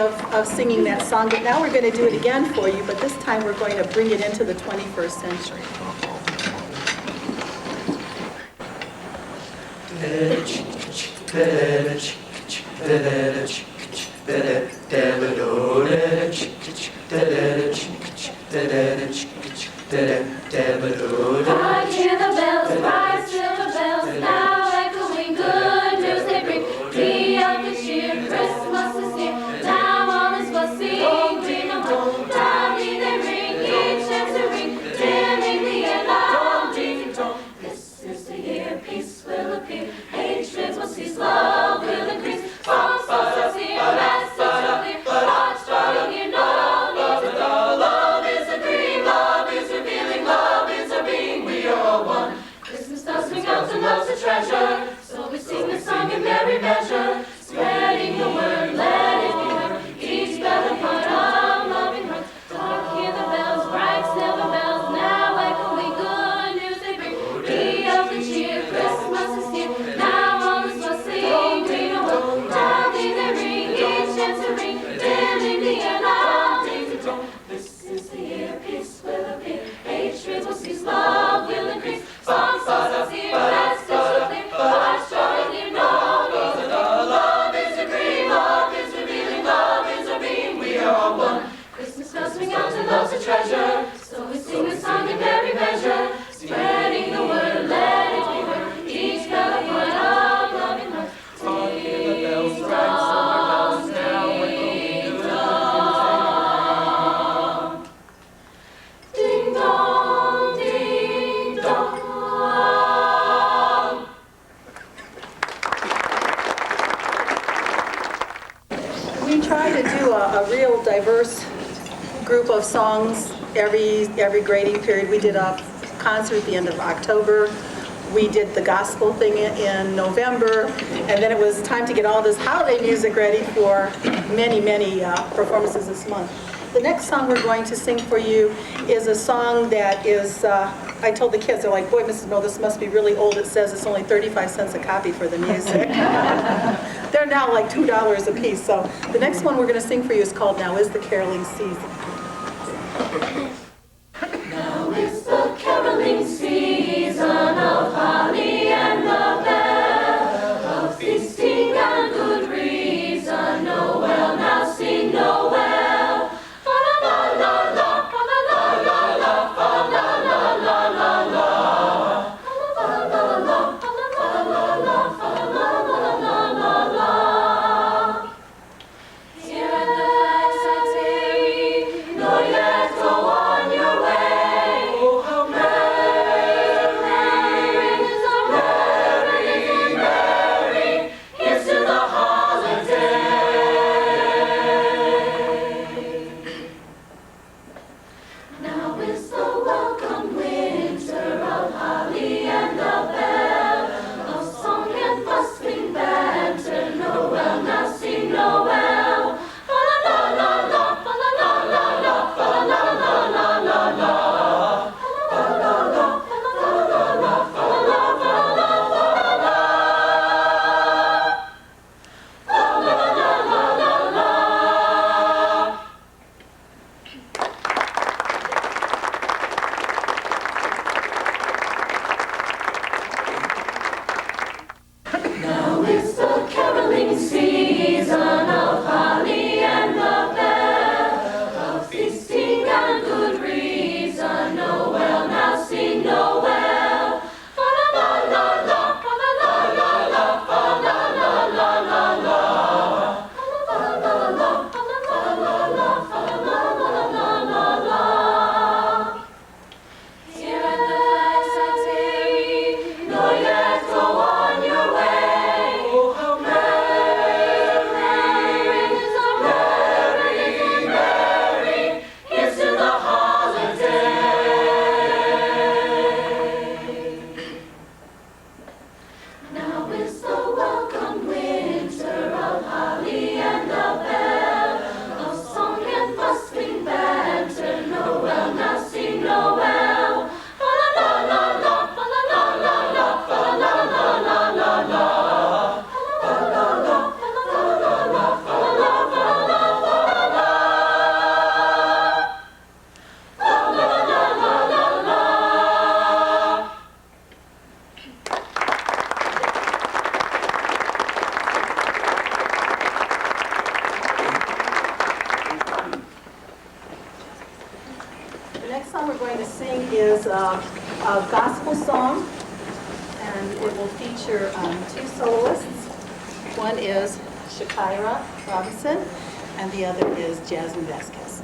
of singing that song, but now we're going to do it again for you, but this time we're going to bring it into the 21st century. I hear the bells, bright silver bells, now echoing good news they bring. Be of good cheer, Christmas is here. Now all is well, sing, ding dong dong. Loudly they ring, each answering, dimming the air, loud ding dong. This is the year peace will appear, hatred will cease, love will increase. Songs are sing, message will clear, hearts strong here, no need to fear. Love is a dream, love is revealing, love is our being, we are all one. Christmas bells ring out and love's a treasure, so we sing this song in merry measure, spreading the word, let it be heard, each bell and part of loving hearts. Hark, hear the bells, bright silver bells, now echoing good news they bring. Be of good cheer, Christmas is here, now all is well, sing, ding dong dong. Loudly they ring, each answering, dimming the air, loud ding dong. This is the year peace will appear, hatred will cease, love will increase. Songs are here, message will clear, hearts strong here, no need to fear. Love is a dream, love is revealing, love is our being, we are all one. Christmas bells ring out and love's a treasure, so we sing this song in merry measure, spreading the word, let it be heard, each bell a part of loving hearts. Hear the bells, bright silver bells, now echoing good ding dong, ding dong. We try to do a real diverse group of songs every grading period. We did a concert at the end of October. We did the gospel thing in November, and then it was time to get all this holiday music ready for many performances this month. The next song we're going to sing for you is a song that is, I told the kids, they're like, boy, Mrs. Mill, this must be really old. It says it's only 35 cents a copy for the music. They're now like $2 a piece. So the next one we're going to sing for you is called Now Is the Caroling Season. Now is the caroling season of holly and the bell, of feasting and good reason. Noel, now sing Noel. Fa la la la, fa la la la la, fa la la la la la. Fa la la la, fa la la la la, fa la la la la la. Here the flags are tarry, sing is a gospel song, and it will feature two soloists. One is Shakira Robinson, and the other is Jasmine Vasquez.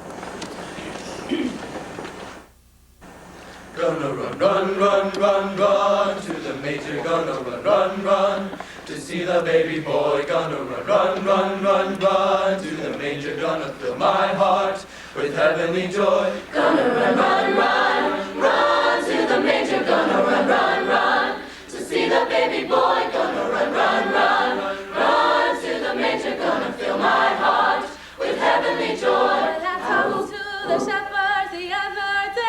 Gonna run, run, run, run, run to the major. Gonna run, run, run to see the baby boy. Gonna run, run, run, run, run to the manger. Gonna fill my heart with heavenly joy. Gonna run, run, run, run to the manger. Gonna run, run, run to see the baby boy. Gonna run, run, run, run to the manger. Gonna fill my heart with heavenly joy. I told to the shepherds the other day,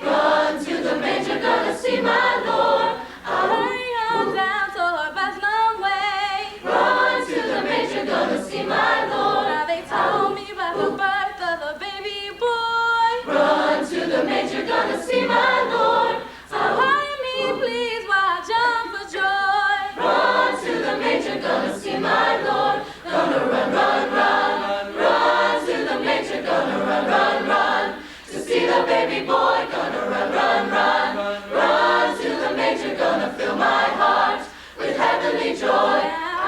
Run to the manger, gonna see my Lord. hurry on down toward Bethlehem way. Run to the manger, gonna see my Lord. Now they told me about the birth of the baby boy. Run to the manger, gonna see my Lord. So hurry me, please, while I jump for joy. Run to the manger, gonna see my Lord. Gonna run, run, run, run to the manger, gonna run, run, run to see the baby boy. Gonna run, run, run, run to the manger, gonna fill my heart with heavenly joy.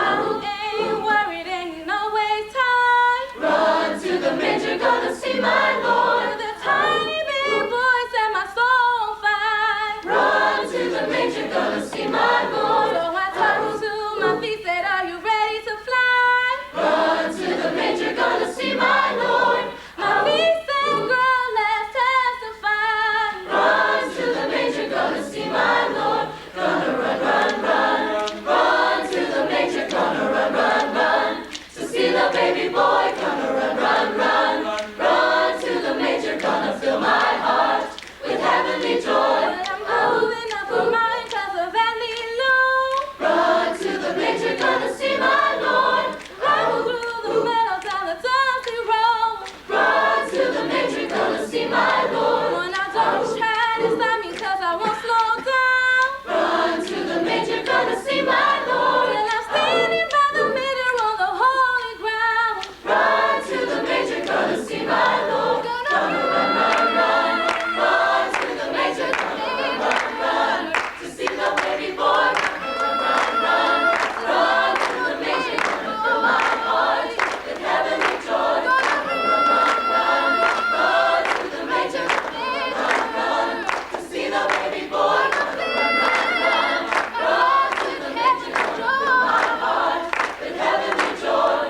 Now ain't worried, ain't no waste time. Run to the manger, gonna see my Lord. The tiny big boy set my soul on fire. Run to the manger, gonna see my Lord. So I turned to my feet, said, are you ready to fly? Run to the manger, gonna see my Lord. My feet said, girl, let's testify. Run to the manger, gonna see my Lord. Gonna run, run, run, run to the manger. Gonna run, run, run to see the baby boy. Gonna run, run, run, run to the manger. Gonna fill my heart with heavenly joy. I'm moving up for mine, cause of Valley Low. Run to the manger, gonna see my Lord. Run through the meadows down the dusty road. Run to the manger, gonna see my Lord. When I don't try to stop me, cause I won't slow down. Run to the manger, gonna see my Lord. Till I'm standing by the manger on the holy ground. Run to the manger, gonna see my Lord. Gonna run, run, run, run to the manger. Gonna run, run, run to see the baby boy. Gonna run, run, run to the manger. Gonna fill my heart with heavenly joy. Gonna run, run, run, run to the manger. Gonna run, run to see the baby boy. Gonna run, run, run, run to the manger. Gonna fill my heart with heavenly joy.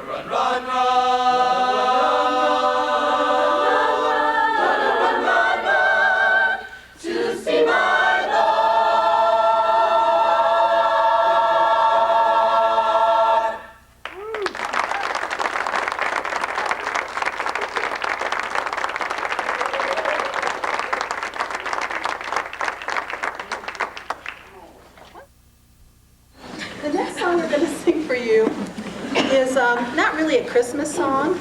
Run, run, run. Gonna run, run, run to see my Lord. The next song we're going to sing for you is not really a Christmas song,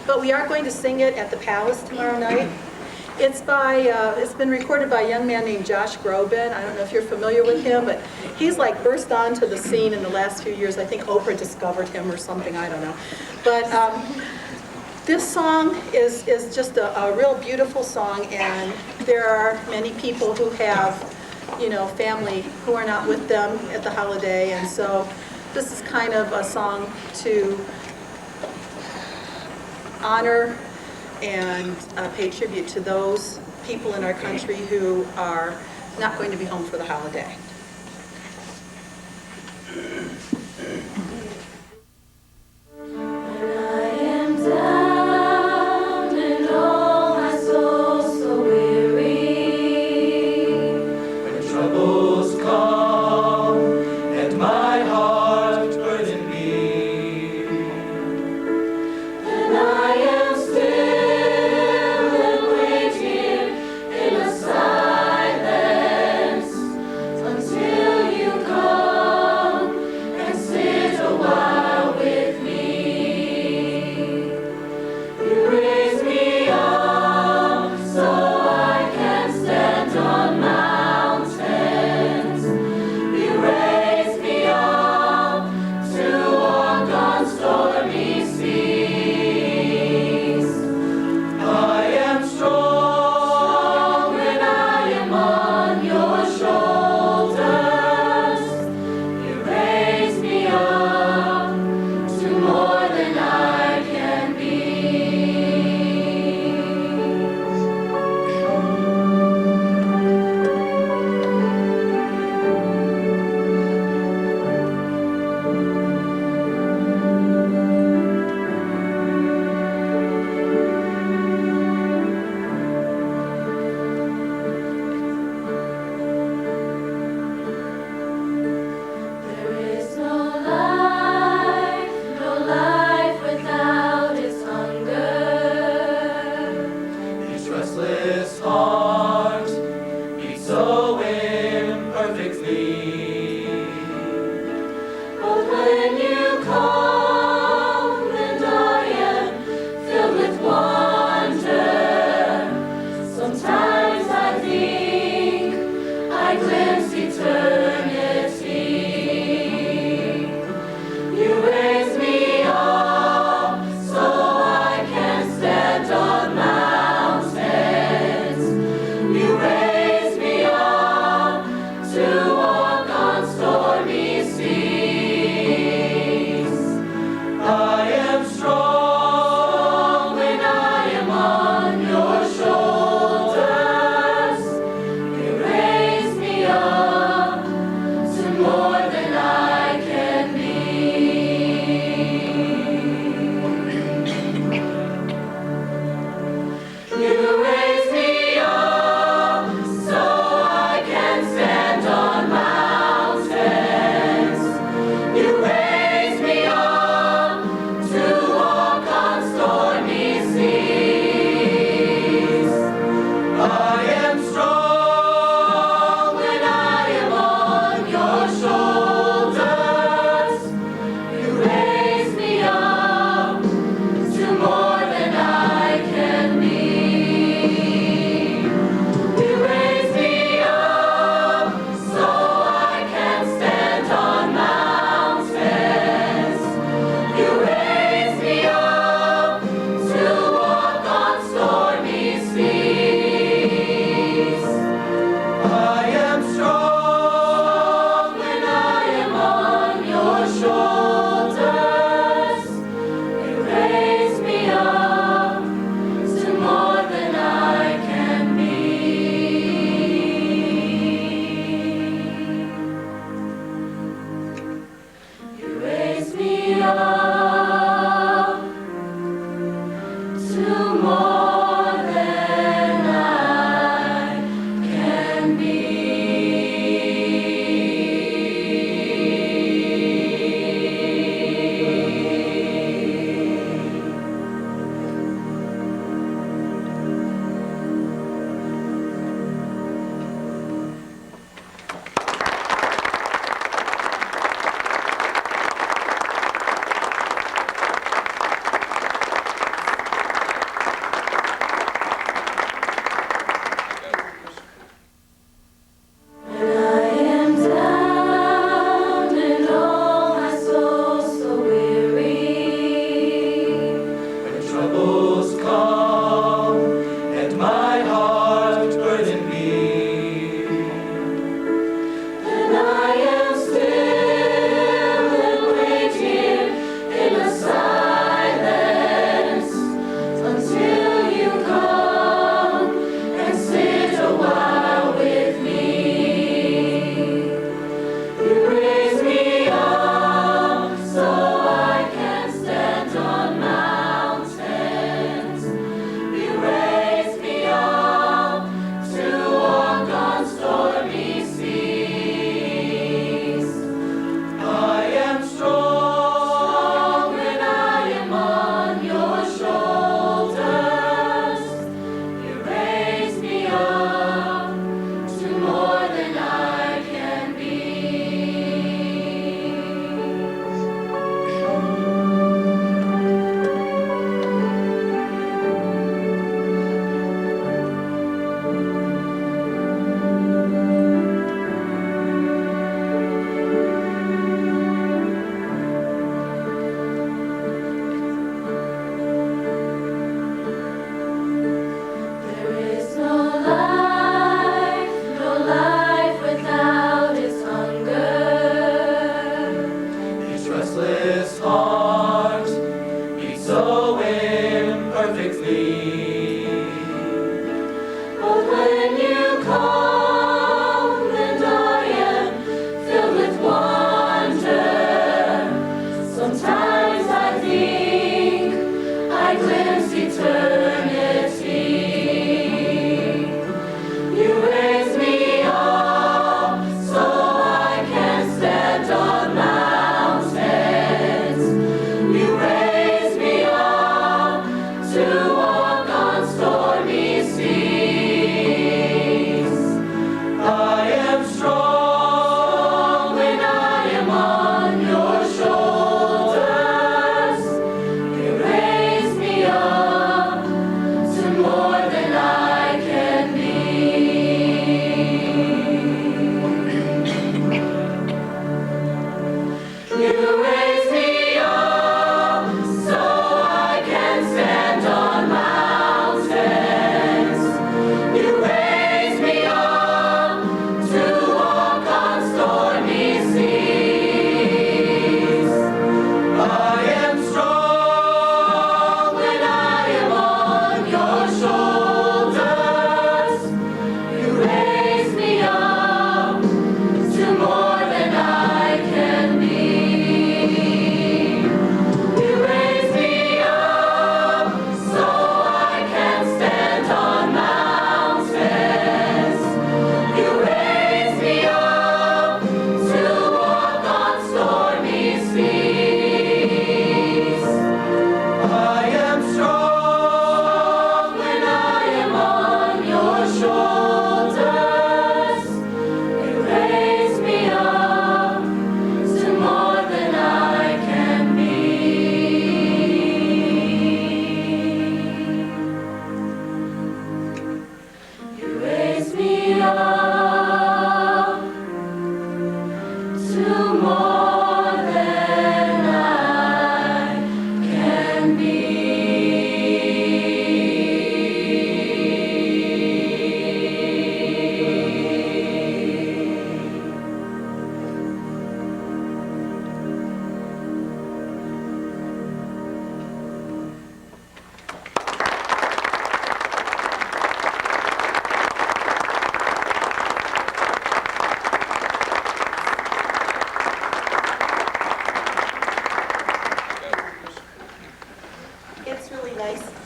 but we are going to sing it at the Palace tomorrow night. It's been recorded by a young man named Josh Groban. I don't know if you're familiar with him, but he's like burst onto the scene in the last few years. I think Oprah discovered him or something, I don't know. But this song is just a real beautiful song, and there are many people who have, family who are not with them at the holiday, and so this is kind of a song to honor and pay tribute to those people in our country who are not going to be home for the holiday. I am down and oh my soul so weary. When troubles come and my heart burden me, And I am still and wait here in a silence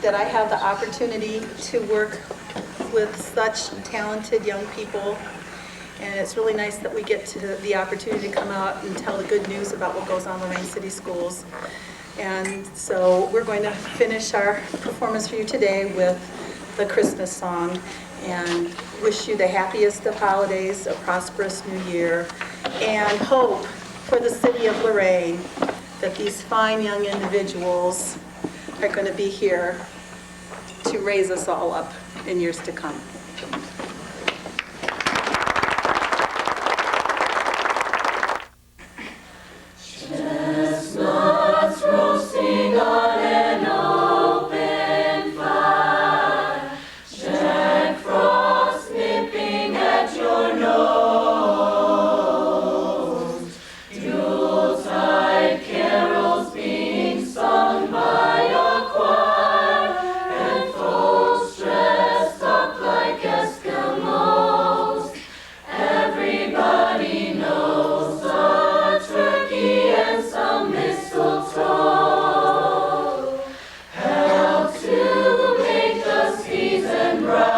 that I have the opportunity to work with such talented young people. And it's really nice that we get to the opportunity to come out and tell the good news about what goes on in Lorain City Schools. And so we're going to finish our performance for you today with the Christmas song and wish you the happiest of holidays, a prosperous new year, and hope for the city of Lorain that these fine young individuals are going to be here to raise us all up in years to come. Chestnuts roasting on an open fire, Jack Frost nipping at your nose, Yuletide carols being sung by a choir, and folks dressed up like Eskimos. Everybody knows a turkey and some mistletoe help to make the season bright.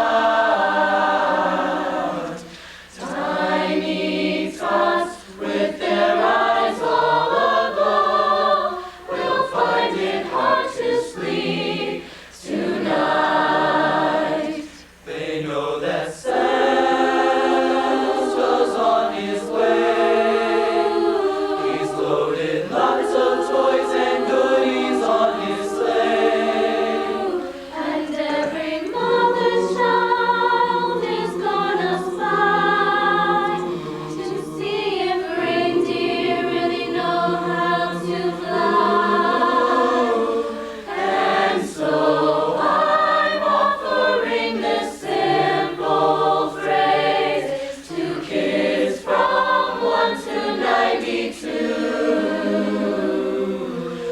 Tiny tots with their eyes all aglow will find it hard to sleep tonight. They know that Santa's on his way. He's loaded lots of toys and goodies on his sleigh. And every mother's child is gonna spy to see if reindeer really know how to fly. And so I'm offering this simple phrase to kids from 1 to 92.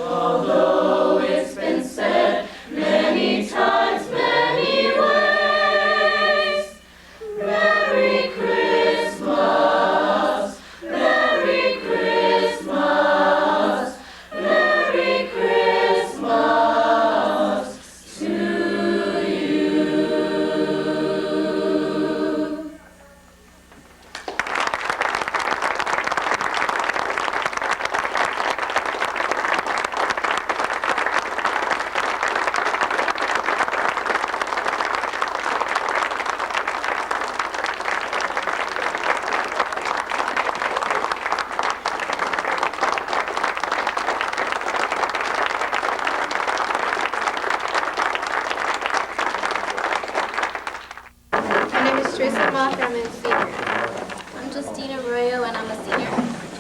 Although it's been said many times, many ways, Merry Christmas, Merry Christmas, Merry Christmas to you. My name is Teresa Moff, I'm a senior. I'm Justina Arroyo, and I'm a senior.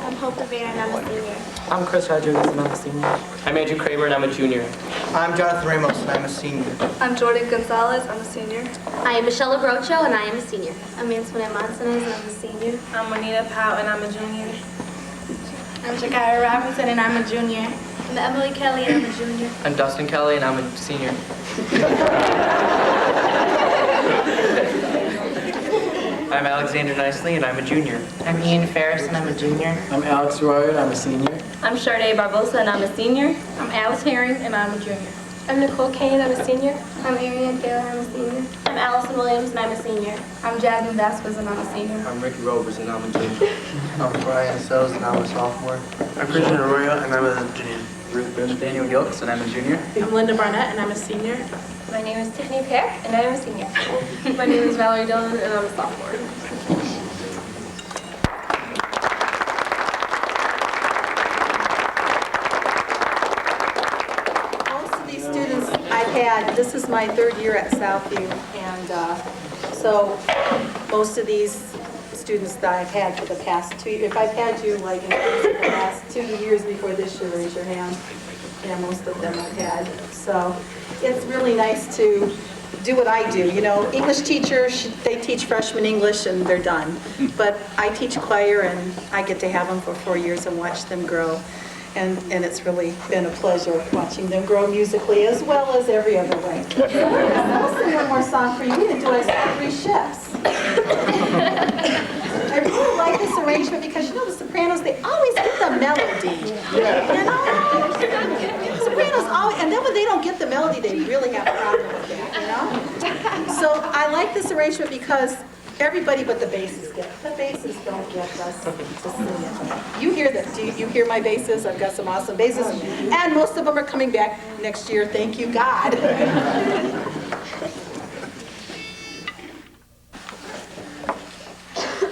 I'm Hope Rivera, and I'm a senior. I'm Chris Rodriguez, and I'm a senior. I'm Andrew Kramer, and I'm a junior. I'm Jonathan Ramos, and I'm a senior. I'm Jordan Gonzalez, I'm a senior. I am Michelle Abrocho, and I am a senior. I'm Antoinette Montanez, and I'm a senior. I'm Juanita Powell, and I'm a junior. I'm Shakira Robinson, and I'm a junior. I'm Emily Kelly, and I'm a junior. I'm Dustin Kelly, and I'm a senior. I'm Alexander Nicely, and I'm a junior. I'm Ian Ferris, and I'm a junior. I'm Alex Royer, and I'm a senior. I'm Sade Barbosa, and I'm a senior. I'm Alice Herring, and I'm a junior. I'm Nicole Kane, I'm a senior. I'm Ariane Taylor, I'm a senior. I'm Allison Williams, and I'm a senior. I'm Jasmine Vasquez, and I'm a senior. I'm Ricky Rovers, and I'm a junior. I'm Brian Sells, and I'm a sophomore. I'm Christian Arroyo, and I'm a junior. Daniel Gilks, and I'm a junior. I'm Linda Barnett, and I'm a senior. My name is Tiffany Peck, and I'm a senior. My name is Valerie Dillon, and I'm a sophomore. Most of these students I've had, this is my 3rd year at Southview, and so most of these students that I've had for the past 2 years, if I've had you like in the last 2 years before this year, raise your hand. Yeah, most of them I've had. So it's really nice to do what I do. You know, English teachers, they teach freshman English and they're done. But I teach choir and I get to have them for 4 years and watch them grow. And it's really been a pleasure watching them grow musically as well as every other way. I'll sing one more song for you. We're going to do I Saw 3 Ships. I really like this arrangement because, you know, the sopranos, they always get the melody. You know? Sopranos always, and then when they don't get the melody, melody, they really have a problem with that, you know? So I like this arrangement because everybody but the basses get it. The basses don't get us to sing it. You hear them. Do you hear my basses? I've got some awesome basses. And most of them are coming back next year, thank you, God.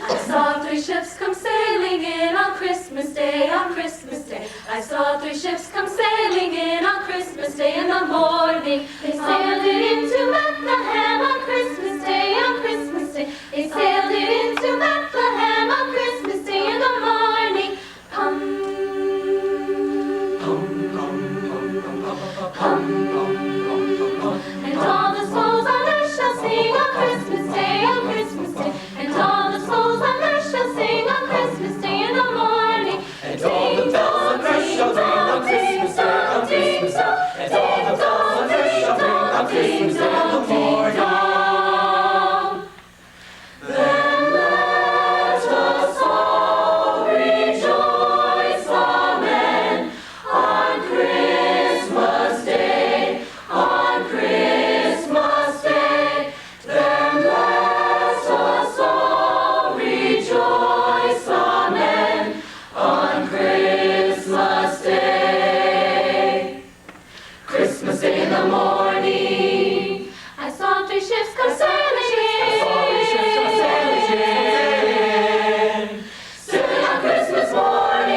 I saw 3 ships come sailing in on Christmas Day, on Christmas Day. I saw 3 ships come sailing in on Christmas Day in the morning. They sailed it into Bethlehem on Christmas Day, on Christmas Day. They sailed it into Bethlehem on Christmas Day in the morning. Hum, hum, hum, hum, hum, hum, hum, hum. And all the souls on earth shall sing on Christmas Day, on Christmas Day. And all the souls on earth shall sing on Christmas Day in the morning. And all the bells on earth shall ring on Christmas Day, on Christmas Day. And all the bells on earth shall ring on Christmas Day in the morning. Then let us all rejoice, amen, on Christmas Day, on Christmas Day. Then let us all rejoice, amen, on Christmas Day. Christmas Day in the morning, I saw 3 ships come sailing in. sailing on Christmas morning.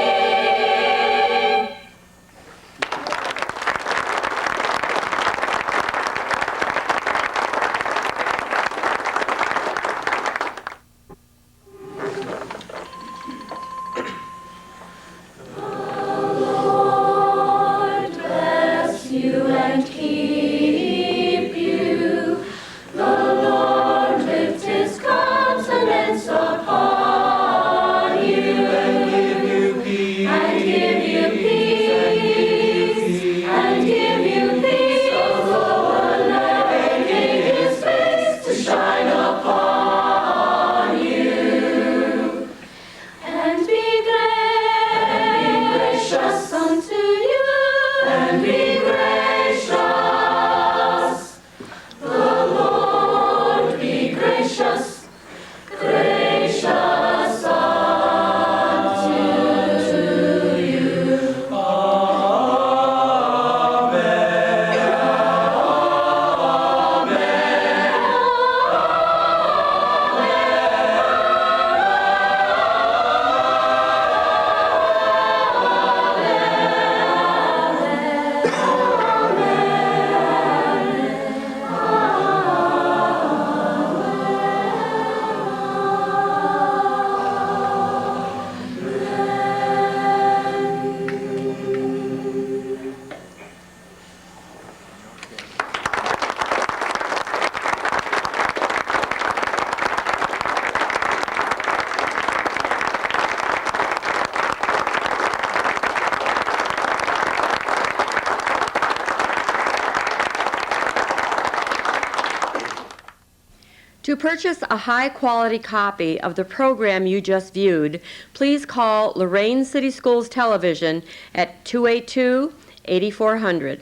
Lord bless you and keep you. The Lord lift his countenance upon you and give you peace. And give you peace. And give you peace. The Lord making his face to shine upon you. And be gracious unto you. And be gracious. The Lord be gracious, gracious unto you. To purchase a high-quality copy of the program you just viewed, please call Lorain City Schools Television at 282-8400.